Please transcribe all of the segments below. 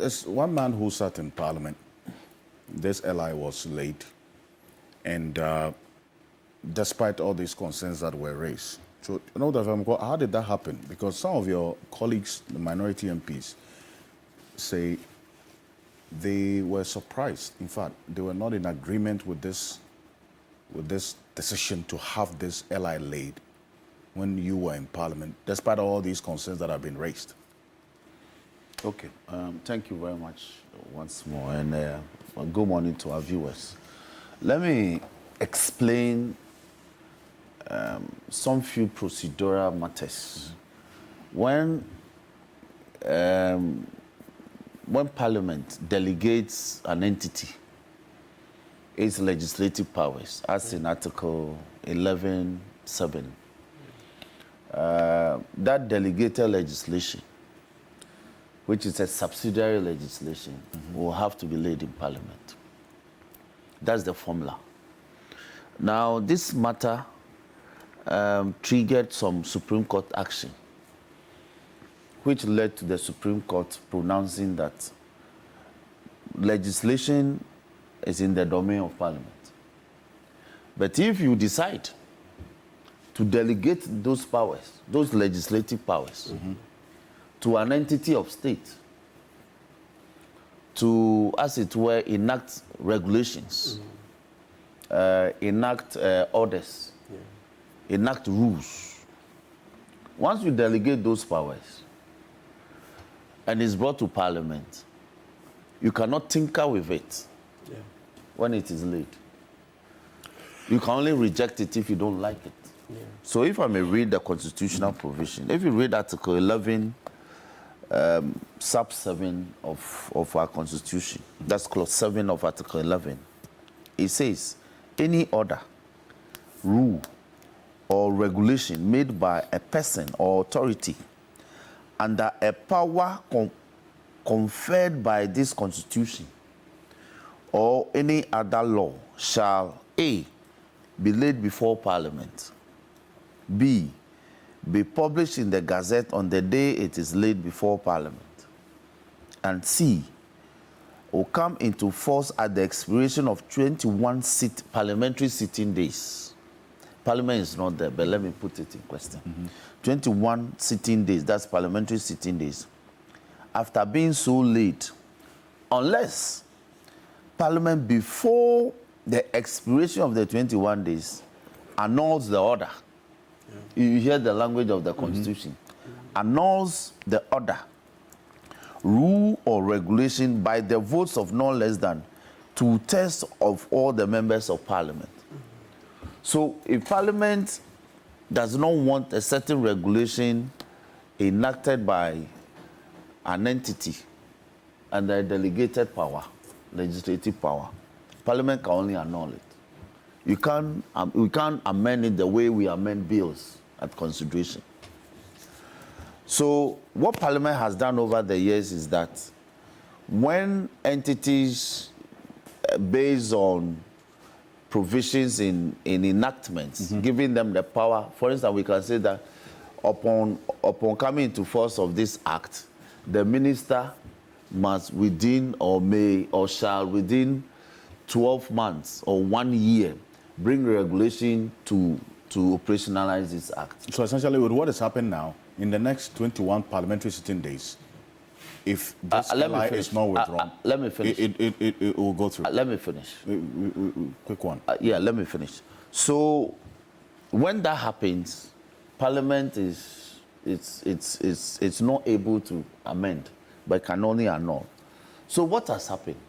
there's one man who sat in Parliament. This LI was late, and despite all these concerns that were raised. So, Dafeamekpor, how did that happen? Because some of your colleagues, the minority MPs, say they were surprised. In fact, they were not in agreement with this decision to have this LI laid when you were in Parliament, despite all these concerns that have been raised. Okay, thank you very much once more, and good morning to our viewers. Let me explain some few procedural matters. When Parliament delegates an entity its legislative powers, as in Article 11(7), that delegated legislation, which is a subsidiary legislation, will have to be laid in Parliament. That's the formula. Now, this matter triggered some Supreme Court action, which led to the Supreme Court pronouncing that legislation is in the domain of Parliament. But if you decide to delegate those powers, those legislative powers, to an entity of state, to, as it were, enact regulations, enact orders, enact rules. Once you delegate those powers and it's brought to Parliament, you cannot tinker with it when it is laid. You can only reject it if you don't like it. So if I may read the constitutional provision, if you read Article 11, sub 7 of our Constitution, that's clause 7 of Article 11, it says, any order, rule, or regulation made by a person or authority under a power conferred by this Constitution or any other law shall A, be laid before Parliament, B, be published in the Gazette on the day it is laid before Parliament, and C, will come into force at the expiration of 21 parliamentary sitting days. Parliament is not there, but let me put it in question. 21 sitting days, that's parliamentary sitting days, after being so late, unless Parliament, before the expiration of the 21 days, annuls the order. You hear the language of the Constitution. Annuls the order, rule or regulation by the votes of no less than 2/3 of all the members of Parliament. So if Parliament does not want a certain regulation enacted by an entity under a delegated power, legislative power, Parliament can only annul it. We can't amend it the way we amend bills at consideration. So what Parliament has done over the years is that when entities based on provisions in enactments, giving them the power, for instance, we can say that upon coming into force of this act, the minister must within or may or shall within 12 months or 1 year bring regulation to operationalize this act. So essentially, with what has happened now, in the next 21 parliamentary sitting days, if this LI is not withdrawn, let me finish. It will go through. Let me finish. Quick one. Yeah, let me finish. So when that happens, Parliament it's not able to amend, but can only annul. So what has happened?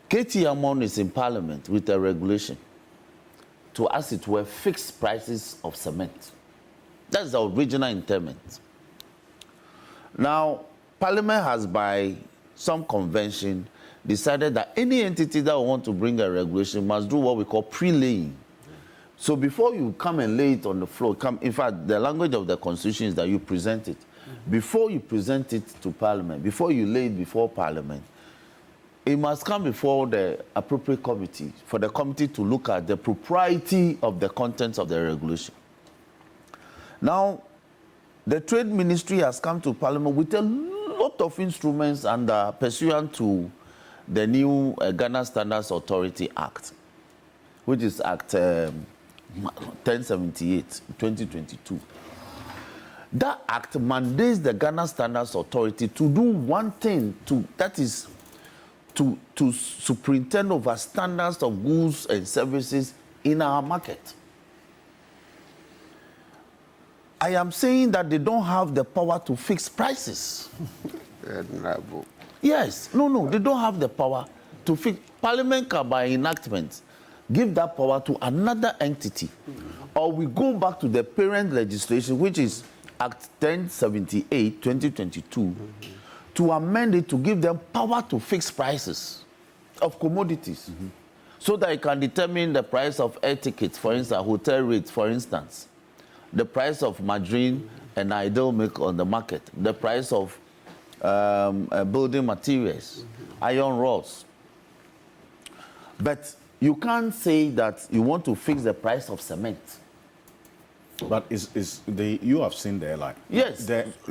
KT Amon is in Parliament with a regulation to, as it were, fix prices of cement. That's the original intent. Now, Parliament has, by some convention, decided that any entity that want to bring a regulation must do what we call pre-laying. So before you come and lay it on the floor, in fact, the language of the Constitution is that you present it. Before you present it to Parliament, before you lay it before Parliament, it must come before the appropriate committee for the committee to look at the propriety of the contents of the regulation. Now, the Trade Ministry has come to Parliament with a lot of instruments under pursuant to the new Ghana Standards Authority Act, which is Act 1078, 2022. That act mandates the Ghana Standards Authority to do one thing, that is to superintend over standards of goods and services in our market. I am saying that they don't have the power to fix prices. Yes, no, they don't have the power to fix. Parliament can, by enactment, give that power to another entity. Or we go back to the parent legislation, which is Act 1078, 2022, to amend it to give them power to fix prices of commodities. So that it can determine the price of air tickets, for instance, hotel rates, for instance, the price of margarine and idle milk on the market, the price of building materials, iron rods. But you can't say that you want to fix the price of cement. But you have seen the airline. Yes.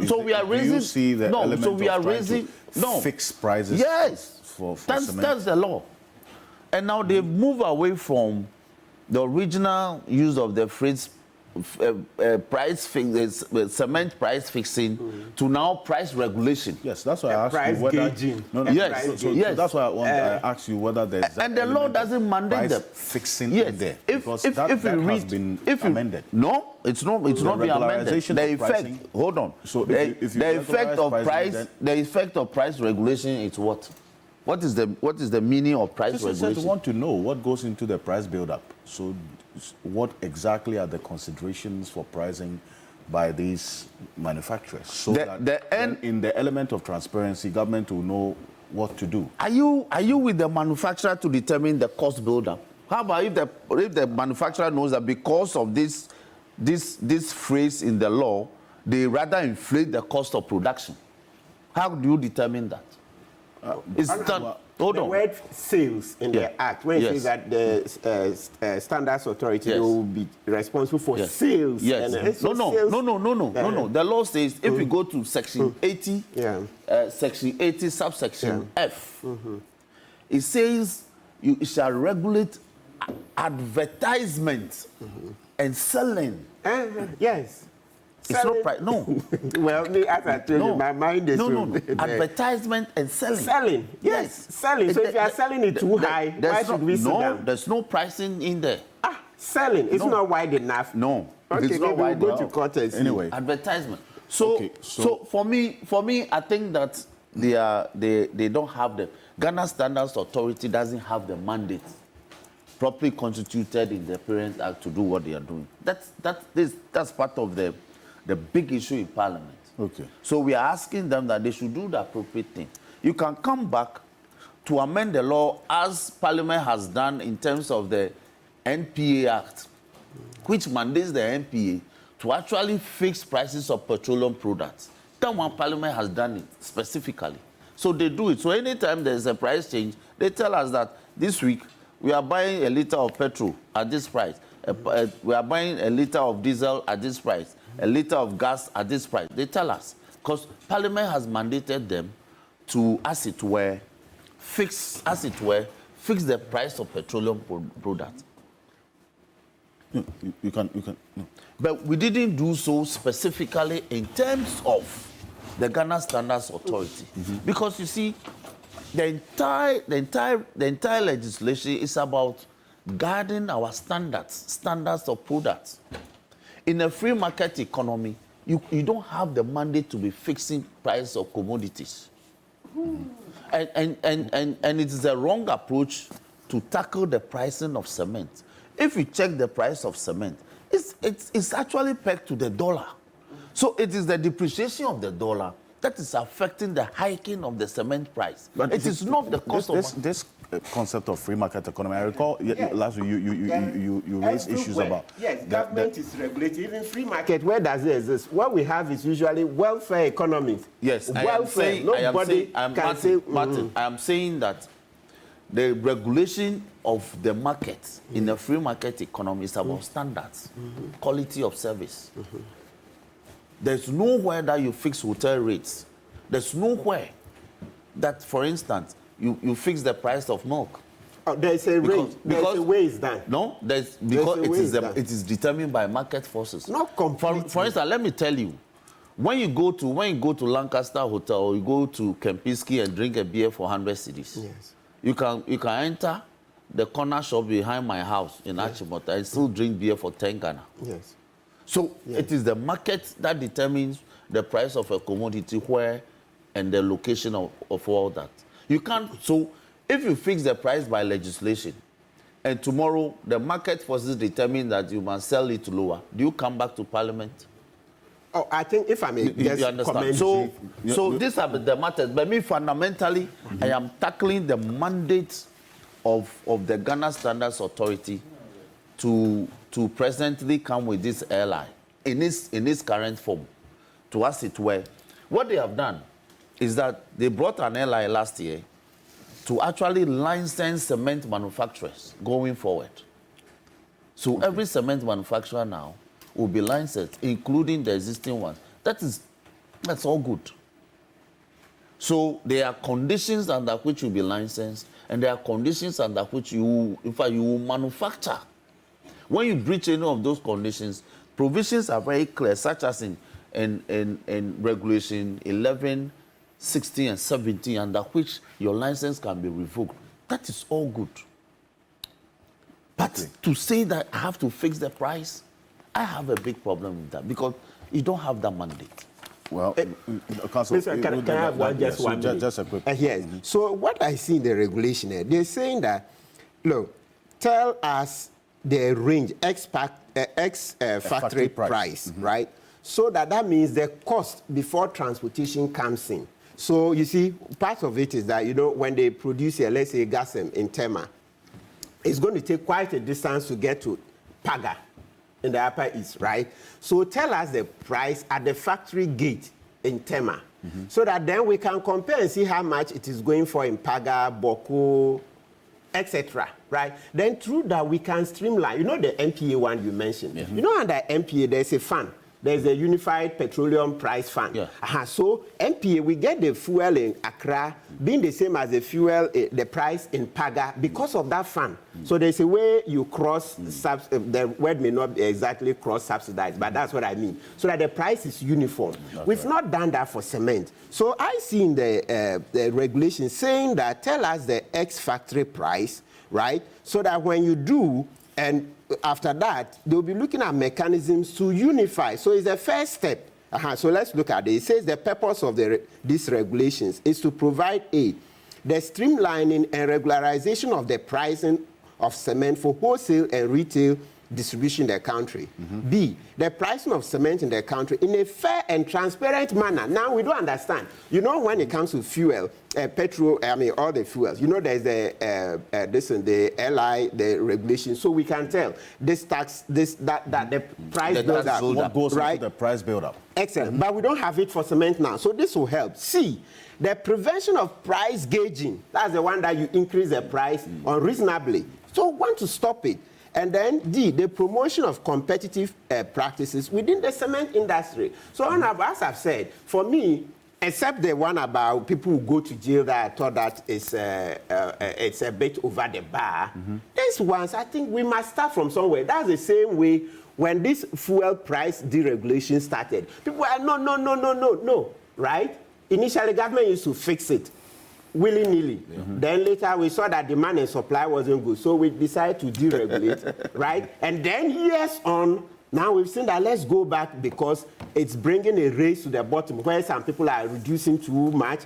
So we are raising. Do you see the element so we are of trying raising. to fix prices? Yes. For cement? That's the law. And now they move away from the original use of the phrase cement price fixing to now price regulation. Yes, that's why I asked you whether. Gauging. Yes, So that's why I asked you whether there's. And the law doesn't mandate price them fixing yes. in there. If that you read, has been amended. No, it's not been amended. The effect. Hold on. So the effect of pricing, the effect of price regulation is what? What is the meaning of price regulation? Just want to know what goes into the price build-up. So, what exactly are the considerations for pricing by these manufacturers? So in the element of transparency, government will know what to do. Are you with the manufacturer to determine the cost build-up? How about if the manufacturer knows that because of this phrase in the law, they rather inflate the cost of production? How do you determine that? It's done. Hold on. The word sales in the Act, when it says that the Standards Authority will be responsible for sales. Yes. No. The law says if you go to Section 80, Section 80, subsection F, it says you shall regulate advertisement and selling. Yes. It's not price. No. Well, as I told you, my mind is advertisement and selling. Selling. Yes. Selling. So if you are selling it too high, why should we sit down? There's no pricing in there. Selling. It's not wide enough. No. Okay, it's not wide enough. Go to court and see. Anyway, advertisement. So for me, I think that they don't have the Ghana Standards Authority doesn't have the mandate properly constituted in the Parent Act to do what they are doing. That's part of the big issue in Parliament. Okay. So we are asking them that they should do the appropriate thing. You can come back to amend the law as Parliament has done in terms of the NPA Act, which mandates the NPA to actually fix prices of petroleum products. That one Parliament has done it specifically. So they do it. So anytime there's a price change, they tell us that this week we are buying a liter of petrol at this price. We are buying a liter of diesel at this price. A liter of gas at this price. They tell us. Because Parliament has mandated them to, as it were, fix the price of petroleum products. You can. No. But we didn't do so specifically in terms of the Ghana Standards Authority. Because you see, the entire legislation is about guarding our standards of products. In a free market economy, you don't have the mandate to be fixing price of commodities. And it is a wrong approach to tackle the pricing of cement. If you check the price of cement, it's actually pegged to the dollar. So it is the depreciation of the dollar that is affecting the hiking of the cement price. But it is not the cost of this concept of free market economy. I recall last week you raised issues about. Yes, government is regulating. Even free market, where does it exist? What we have is usually welfare economies. Yes, welfare. Martin, I am saying that the regulation of the market in a free market economy is about standards, quality of service. There's nowhere that you fix hotel rates There's nowhere that, for instance, you fix the price of milk. Oh, there's a range. There's a way it's done. No, because it is determined by market forces. Not completely. For instance, let me tell you, when you go to Lancaster Hotel or you go to Kempinski and drink a beer for 100 cedis, yes, you can enter the corner shop behind my house in Achimota and still drink beer for 10 Ghana. Yes. So it is the market that determines the price of a commodity, where and the location of all that. You can't. So if you fix the price by legislation, and tomorrow the market forces determine that you must sell it lower, do you come back to Parliament? Oh, I think if I may just understand. So these are the matters. But me, fundamentally, I am tackling the mandate of the Ghana Standards Authority to presently come with this airline in its current form, to as it were. What they have done is that they brought an airline last year to actually license cement manufacturers going forward. So every cement manufacturer now will be licensed, including the existing ones. That's all good. So there are conditions under which you'll be licensed, and there are conditions under which you will manufacture. When you breach any of those conditions, provisions are very clear, such as in Regulation 11, 16, and 17, under which your license can be revoked. That is all good. But to say that I have to fix the price, I have a big problem with that, because you don't have that mandate. Well, Council, can I have one minute? Just a quick. Yes. So what I see in the regulation, they're saying that, look, tell us the range, factory price, right? So that means the cost before transportation comes in. So you see, part of it is that, when they produce, let's say, gas in Tema, it's going to take quite a distance to get to Paga in the Upper East, right? So tell us the price at the factory gate in Tema, so that then we can compare and see how much it is going for in Paga, Boko, etc., right? Then through that, we can streamline. The MPA one you mentioned. Under MPA, there's a fund. There's a Unified Petroleum Price Fund. Yeah. So MPA, we get the fuel in Accra being the same as the fuel, the price in Paga, because of that fund. So there's a way you cross, the word may not be exactly cross-subsidized, but that's what I mean. So that the price is uniform. We've not done that for cement. So I see in the regulation saying that tell us the ex-factory price, right? So that when you do, and after that, they'll be looking at mechanisms to unify. So it's the first step. So let's look at it. It says the purpose of these regulations is to provide the streamlining and regularization of the pricing of cement for wholesale and retail distribution in the country. B, the pricing of cement in the country in a fair and transparent manner. Now, we don't understand. When it comes to fuel, petrol, all the fuels, there's the LI, the regulation, so we can tell this tax, that the price build up. What goes right? into the price build up. Excellent. But we don't have it for cement now, so this will help. C, the prevention of price gauging. That's the one that you increase the price unreasonably. So we want to stop it. And then D, the promotion of competitive practices within the cement industry. So, as I've said, for me, except the one about people who go to jail that I thought that it's a bit over the bar, these ones, I think we must start from somewhere. That's the same way when this fuel price deregulation started. People are, no, right? Initially, government used to fix it willy-nilly. Then later we saw that demand and supply wasn't good, so we decided to deregulate, right? And then years on, now we've seen that let's go back because it's bringing a race to the bottom where some people are reducing too much,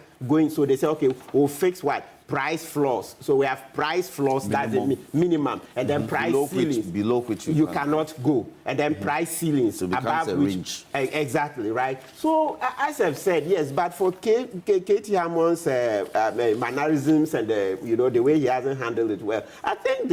so they say, okay, we'll fix what? Price floors. So we have price floors, that's the minimum, and then price ceilings. Below which you cannot go. And then price ceilings so above a which. Range. Exactly, right? So, as I've said, yes, but for Katie Hammond's mannerisms and the way he hasn't handled it well, I think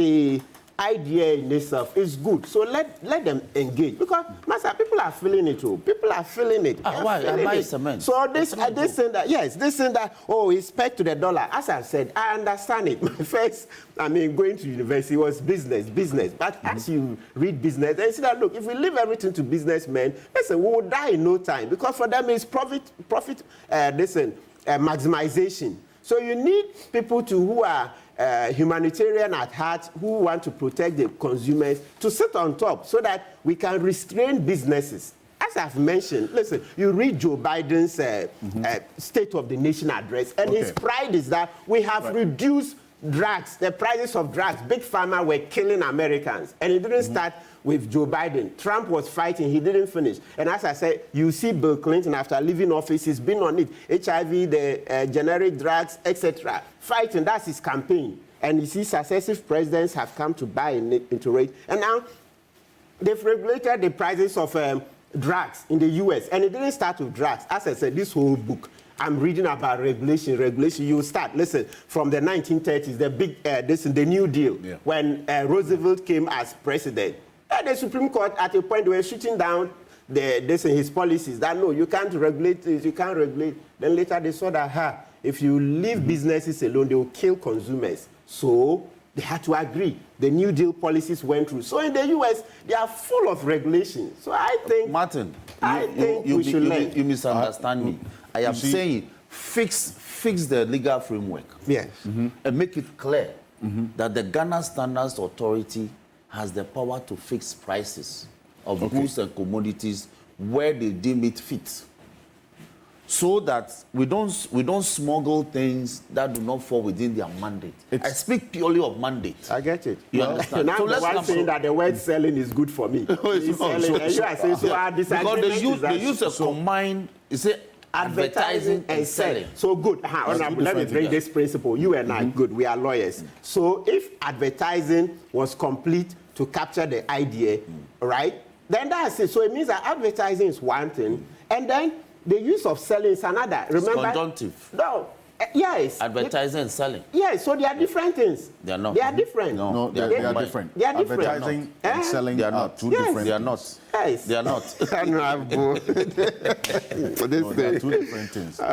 idea in itself is good. So let them engage. Because, master, people are feeling it too. People are feeling it. Why? I buy cement. So this saying that, yes, this saying that, oh, it's pegged to the dollar. As I said, I understand it. My first, going to university was business. But as you read business, and you see that, look, if we leave everything to businessmen, listen, we will die in no time. Because for them, it's profit maximization. So you need people who are humanitarian at heart, who want to protect the consumers, to sit on top so that we can restrain businesses. As I've mentioned, listen, you read Joe Biden's State of the Nation address, and his pride is that we have reduced drugs, the prices of drugs. Big Pharma were killing Americans, and it didn't start with Joe Biden. Trump was fighting, he didn't finish. And as I said, you see Bill Clinton, after leaving office, he's been on it. HIV, the generic drugs, etc. Fighting, that's his campaign. And you see successive presidents have come to buy into it. And now, they've regulated the prices of drugs in the US. And it didn't start with drugs. As I said, this whole book, I'm reading about regulation. You start, listen, from the 1930s, the big, the New Deal, when Roosevelt came as president. The Supreme Court, at a point, they were shooting down his policies that, no, you can't regulate this, you can't regulate. Then later they saw that, if you leave businesses alone, they will kill consumers. So they had to agree. The New Deal policies went through. So in the US, they are full of regulations. So I think, Martin, we should learn. You misunderstand me. I am saying fix the legal framework. Yes. And make it clear that the Ghana Standards Authority has the power to fix prices of goods and commodities where they deem it fit, so that we don't smuggle things that do not fall within their mandate. I speak purely of mandate. I get it. You understand? Now, so the one saying that the word selling is good for me. It's not. Because they use a combined, advertising and selling. So good. Honorable, let me bring this principle. You and I, good, we are lawyers. So if advertising was complete to capture the idea, right, then that's it. So it means that advertising is one thing, and then the use of selling is another. Remember? It's conjunctive. No. Yes. Advertising and selling. Yes, so they are different things. They are not. They are different. No, they are different. They are different. Advertising and selling They are are not. two different. They are not. Yes. They are not. Honorable. They are two different things.